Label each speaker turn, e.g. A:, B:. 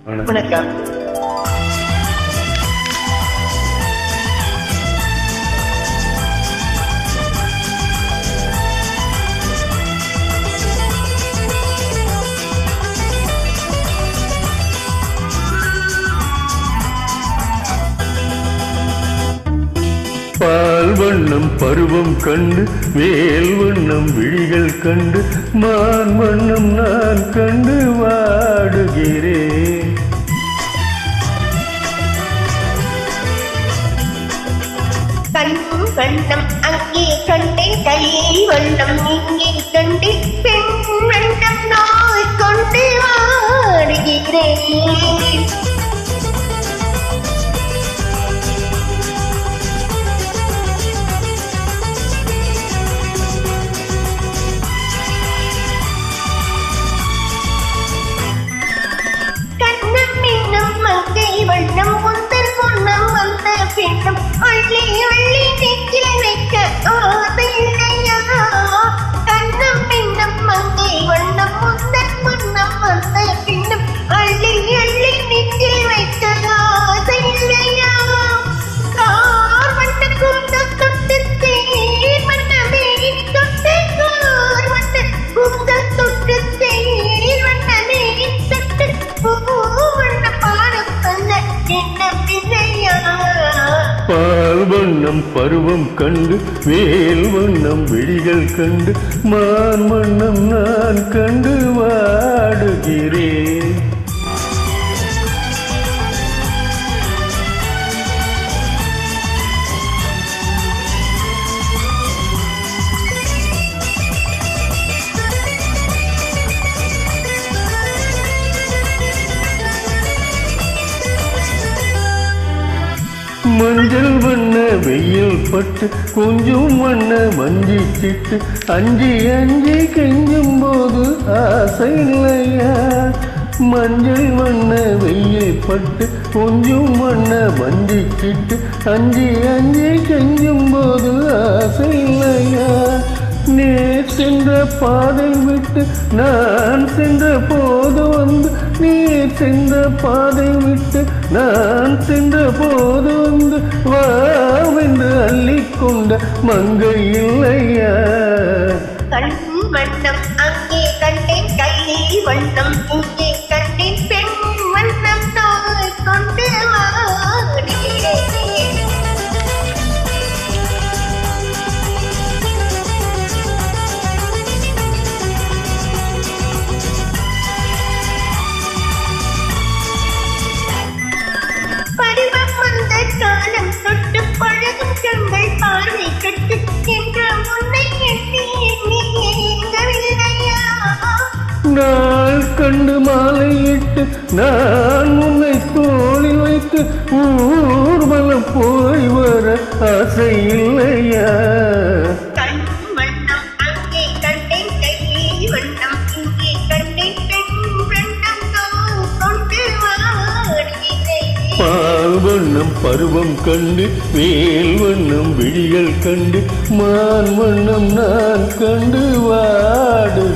A: வணக்கம்.
B: பால் வண்ணம் பருவம் கண்டு வேல் வண்ணம் விழிகள் கண்டு மான் வண்ணம் நான் கண்டு வாடுகிறேன்.
A: கண் வண்ணம் அங்கே கண்டேன், கை வண்ணம் இங்கே கண்டேன், பெண் வண்ணம் நான் கொண்டு வாடுகிறேன். வண்ணம் முந்தன் பொன்னம் வந்த பெண்ணும் அள்ளி அள்ளி நெஞ்சில் வைக்க ஆசையா. கண்ணம் பின்னம் மங்கை வண்ணம் முந்தன் பொன்னம் வந்த பெண்ணும் அள்ளி அள்ளி நெஞ்சில் வைக்க ஆசையா. கார் வண்ண கூந்தல் தொட்டு தேர் வண்ணமே தொட்டு, கார் வண்ண கூந்தல் தொட்டு தேர் வண்ணமே தொட்டு,
B: பால் வண்ணம் பருவம் கண்டு வேல் வண்ணம் விழிகள் கண்டு மான் வண்ணம் நான் கண்டு வாடுகிறேன். மஞ்சள் வண்ண வெயில் பட்டு கொஞ்சம் வண்ண மஞ்சி சிட்டு அஞ்சி அஞ்சி கெஞ்சும் போது ஆசை இல்லையா. மஞ்சள் வண்ண வெயில் பட்டு கொஞ்சம் வண்ண மஞ்சி சிட்டு அஞ்சி அஞ்சி கெஞ்சும் போது ஆசை இல்லையா. நேர் சென்ற பாதை விட்டு நான் சென்ற போது வந்து, நீர் சென்ற பாதை விட்டு நான் சென்ற போது வந்து வாவென்று அள்ளிக்கொண்ட மங்கை இல்லையா.
A: கண் வண்ணம் அங்கே கண்டேன், கை வண்ணம் இங்கே கண்டேன், பெண் வண்ணம் நான் கொண்டு வாடுகிறேன். காலம் தொட்டு பழகும் கண்கள் பார்வை கட்டு என்ற உன்னை எண்ணி எண்ணவில்லையா.
B: நாள் கண்டு மாலையிட்டு நான் உன்னை தோளில் வைத்து ஊர்வலம் போய் வர ஆசை இல்லையா.
A: கண் வண்ணம் அங்கே கண்டேன், கை வண்ணம் இங்கே கண்டேன், பெண் வண்ணம் நான் கொண்டு வாடுகிறேன்.
B: பால் வண்ணம் பருவம் கண்டு வேல் வண்ணம் விழிகள் கண்டு மான் வண்ணம் நான் கண்டு வாடுகிறேன்.